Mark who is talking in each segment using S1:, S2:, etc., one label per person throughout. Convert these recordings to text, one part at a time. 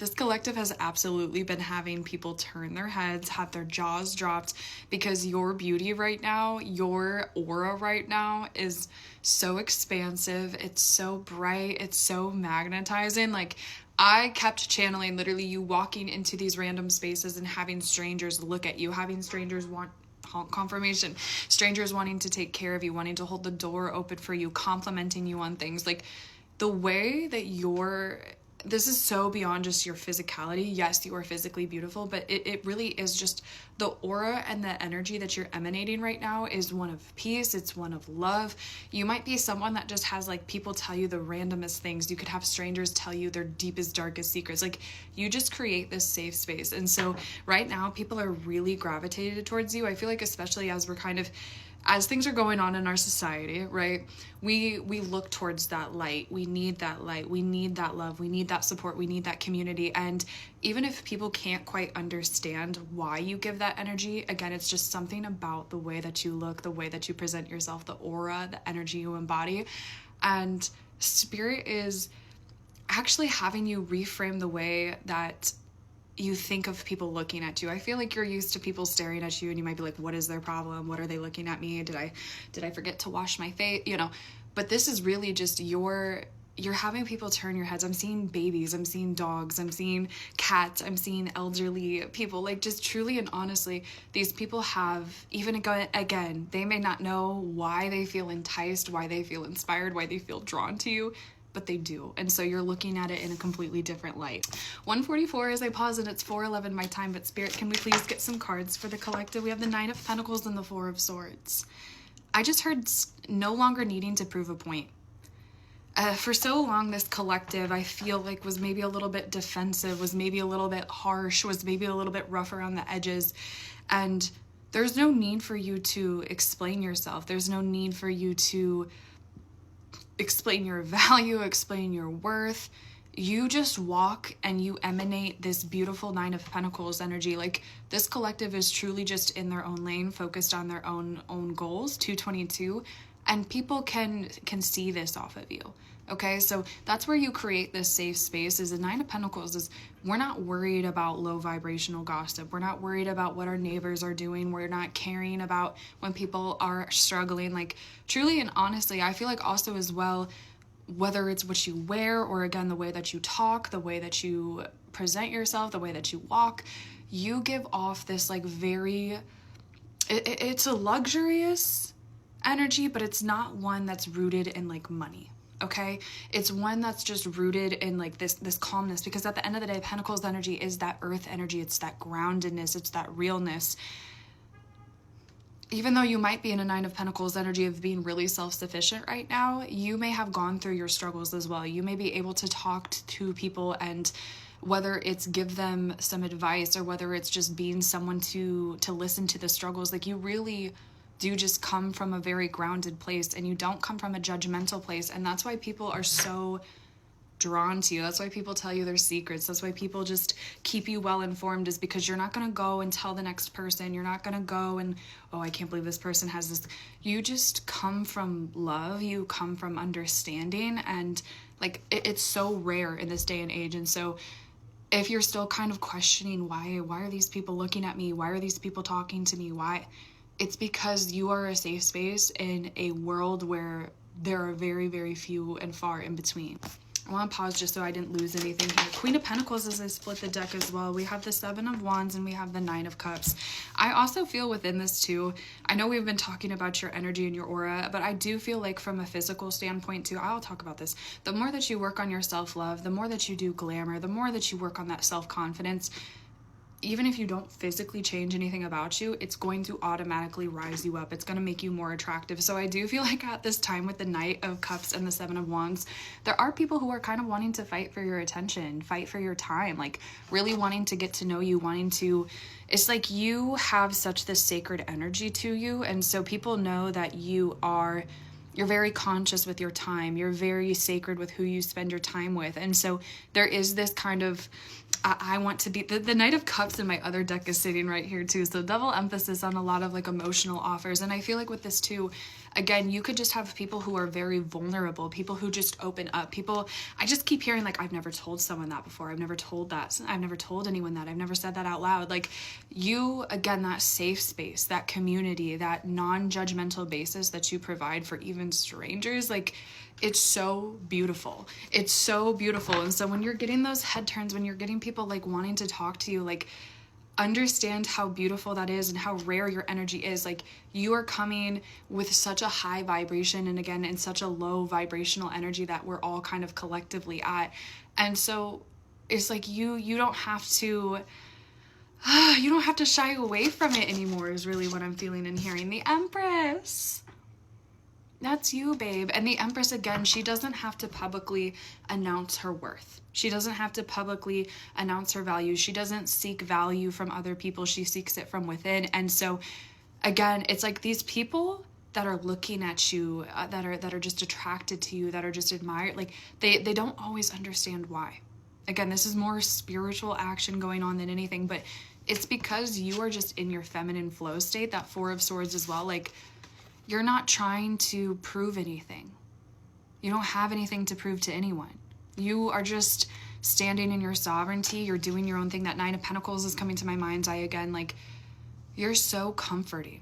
S1: this collective has absolutely been having people turn their heads, have their jaws dropped, because your beauty right now, your aura right now is so expansive. It's so bright. It's so magnetizing. Like, I kept channeling literally you walking into these random spaces and having strangers look at you, having strangers want confirmation, strangers wanting to take care of you, wanting to hold the door open for you, complimenting you on things. Like, the way that this is so beyond just your physicality. Yes, you are physically beautiful, but it really is just the aura and the energy that you're emanating right now is one of peace. It's one of love. You might be someone that just has like people tell you the randomest things. You could have strangers tell you their deepest, darkest secrets. Like, you just create this safe space. And so right now people are really gravitated towards you. I feel like, especially as things are going on in our society, right? We look towards that light. We need that light. We need that love. We need that support. We need that community. And even if people can't quite understand why you give that energy, again, it's just something about the way that you look, the way that you present yourself, the aura, the energy you embody. And spirit is actually having you reframe the way that you think of people looking at you. I feel like you're used to people staring at you and you might be like, what is their problem? What are they looking at me? Did I forget to wash my face? But this is really just you're having people turn your heads. I'm seeing babies, I'm seeing dogs, I'm seeing cats, I'm seeing elderly people. Like, just truly and honestly, these people have, even again, they may not know why they feel enticed, why they feel inspired, why they feel drawn to you, but they do. And so you're looking at it in a completely different light. 1:44 as I pause, and it's 4:11 my time, but Spirit, can we please get some cards for the collective? We have the 9 of Pentacles and the 4 of Swords. I just heard no longer needing to prove a point. For so long, this collective, I feel like, was maybe a little bit defensive, was maybe a little bit harsh, was maybe a little bit rough around the edges. And there's no need for you to explain yourself. There's no need for you to explain your value, explain your worth. You just walk and you emanate this beautiful 9 of Pentacles energy. Like, this collective is truly just in their own lane, focused on their own goals, 222, and people can see this off of you. Okay, so that's where you create this safe space. Is the 9 of Pentacles is, we're not worried about low vibrational gossip. We're not worried about what our neighbors are doing. We're not caring about when people are struggling. Like, truly and honestly, I feel like also as well, whether it's what you wear or, again, the way that you talk, the way that you present yourself, the way that you walk, you give off this like it's a luxurious energy, but it's not one that's rooted in like money. Okay, it's one that's just rooted in like this calmness, because at the end of the day, Pentacles energy is that earth energy. It's that groundedness. It's that realness. Even though you might be in a 9 of Pentacles energy of being really self-sufficient right now, you may have gone through your struggles as well. You may be able to talk to people, and whether it's give them some advice or whether it's just being someone to listen to the struggles, like, you really do just come from a very grounded place, and you don't come from a judgmental place. And that's why people are so drawn to you. That's why people tell you their secrets. That's why people just keep you well informed, is because you're not going to go and tell the next person. You're not going to go and, oh, I can't believe this person has this. You just come from love. You come from understanding. And like, it's so rare in this day and age. And so if you're still kind of questioning why are these people looking at me? Why are these people talking to me? Why? It's because you are a safe space in a world where there are very, very few and far in between. I want to pause just so I didn't lose anything here. Queen of Pentacles, as I split the deck as well. We have the 7 of Wands and we have the 9 of Cups. I also feel within this too, I know we've been talking about your energy and your aura, but I do feel like from a physical standpoint too, I'll talk about this. The more that you work on your self-love, the more that you do glamour, the more that you work on that self-confidence, even if you don't physically change anything about you, it's going to automatically rise you up. It's going to make you more attractive. So I do feel like at this time with the Knight of Cups and the 7 of Wands, there are people who are kind of wanting to fight for your attention, fight for your time, like really wanting to get to know you, it's like you have such this sacred energy to you. And so people know that you're very conscious with your time. You're very sacred with who you spend your time with. And so there is this kind of, I want to be, the Knight of Cups in my other deck is sitting right here too. So double emphasis on a lot of like emotional offers. And I feel like with this too,
S2: Again, you could just have people who are very vulnerable, people who just open up, people, I just keep hearing like, I've never told someone that before. I've never told anyone that. I've never said that out loud. Like you, again, that safe space, that community, that non-judgmental basis that you provide for even strangers, like it's so beautiful. It's so beautiful. And so when you're getting those head turns, when you're getting people like wanting to talk to you, like understand how beautiful that is and how rare your energy is. Like you are coming with such a high vibration, and again, in such a low vibrational energy that we're all kind of collectively at. And so it's like you don't have to shy away from it anymore, is really what I'm feeling and hearing. The Empress, that's you, babe. And the Empress, again, she doesn't have to publicly announce her worth. She doesn't have to publicly announce her value. She doesn't seek value from other people. She seeks it from within. And so, again, it's like these people that are looking at you, that are just attracted to you, that are just admired, like they don't always understand why. Again, this is more spiritual action going on than anything, but it's because you are just in your feminine flow state, that Four of Swords as well. Like, you're not trying to prove anything. You don't have anything to prove to anyone. You are just standing in your sovereignty. You're doing your own thing. That Nine of Pentacles is coming to my mind's eye again. Like, you're so comforting.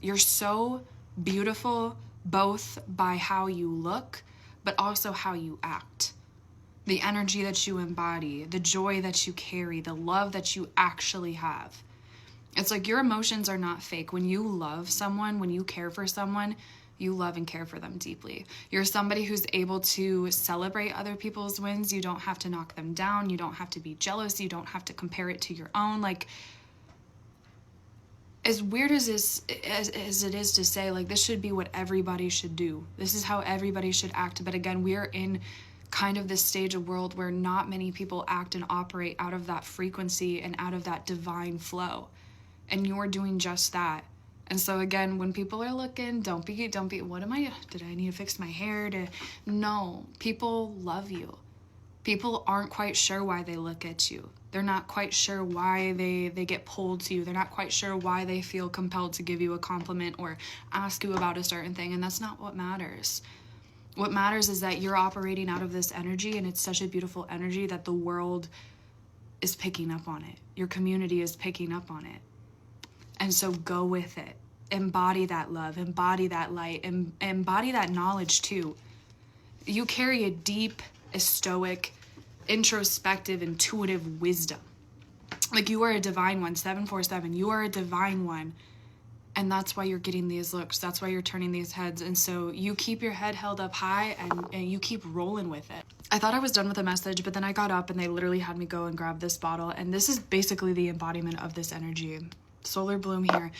S2: You're so beautiful, both by how you look, but also how you act. The energy that you embody, the joy that you carry, the love that you actually have. It's like your emotions are not fake. When you love someone, when you care for someone, you love and care for them deeply. You're somebody who's able to celebrate other people's wins. You don't have to knock them down. You don't have to be jealous. You don't have to compare it to your own. Like, as weird as it is to say, like, this should be what everybody should do. This is how everybody should act. But again, we are in kind of this stage of world where not many people act and operate out of that frequency and out of that divine flow. And you're doing just that. And so again, when people are looking, don't be, did I need to fix my hair? No, people love you. People aren't quite sure why they look at you. They're not quite sure why they get pulled to you. They're not quite sure why they feel compelled to give you a compliment or ask you about a certain thing. And that's not what matters. What matters is that you're operating out of this energy, and it's such a beautiful energy that the world is picking up on it. Your community is picking up on it. And so go with it. Embody that love, embody that light, and embody that knowledge too. You carry a deep, stoic, introspective, intuitive wisdom. Like, you are a divine one, 747. You are a divine one. And that's why you're getting these looks. That's why you're turning these heads. And so you keep your head held up high, and you keep rolling with it. I thought I was done with the message, but then I got up and they literally had me go and grab this bottle. And this is basically the embodiment of this energy. Solar Bloom here.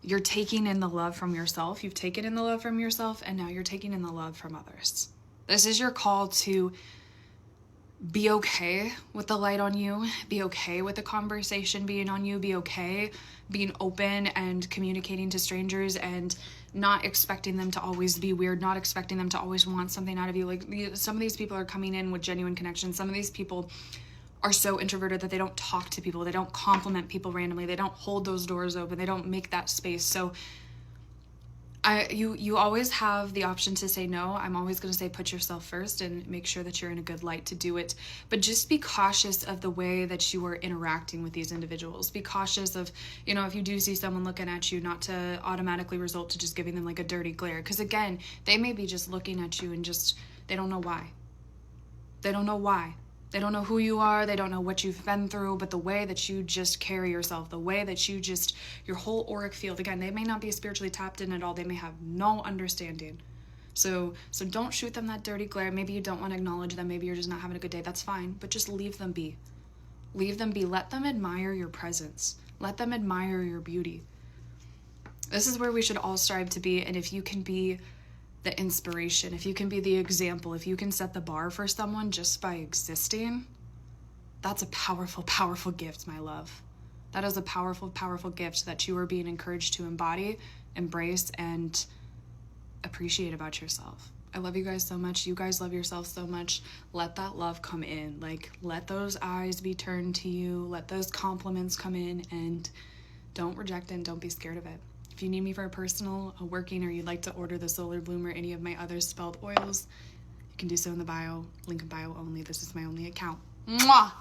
S2: You're taking in the love from yourself. You've taken in the love from yourself, and now you're taking in the love from others. This is your call to be okay with the light on you. Be okay with the conversation being on you. Be okay being open and communicating to strangers and not expecting them to always be weird, not expecting them to always want something out of you. Like, some of these people are coming in with genuine connections. Some of these people are so introverted that they don't talk to people. They don't compliment people randomly. They don't hold those doors open. They don't make that space. So you always have the option to say no. I'm always going to say put yourself first and make sure that you're in a good light to do it. But just be cautious of the way that you are interacting with these individuals. Be cautious of, if you do see someone looking at you, not to automatically result to just giving them like a dirty glare. Because again, they may be just looking at you and they don't know why. They don't know why. They don't know who you are. They don't know what you've been through, but the way that you just carry yourself, the way that you just, your whole auric field, again, they may not be spiritually tapped in at all. They may have no understanding. So don't shoot them that dirty glare. Maybe you don't want to acknowledge them. Maybe you're just not having a good day. That's fine, but just leave them be. Leave them be. Let them admire your presence. Let them admire your beauty. This is where we should all strive to be. And if you can be the inspiration, if you can be the example, if you can set the bar for someone just by existing, that's a powerful, powerful gift, my love. That is a powerful, powerful gift that you are being encouraged to embody, embrace, and appreciate about yourself. I love you guys so much. You guys love yourself so much. Let that love come in. Like, let those eyes be turned to you. Let those compliments come in, and don't reject it and don't be scared of it.
S1: If you need me for a personal, a working, or you'd like to order the Solar Bloom or any of my other spelled oils, you can do so in the bio. Link in bio only. This is my only account. Mwah!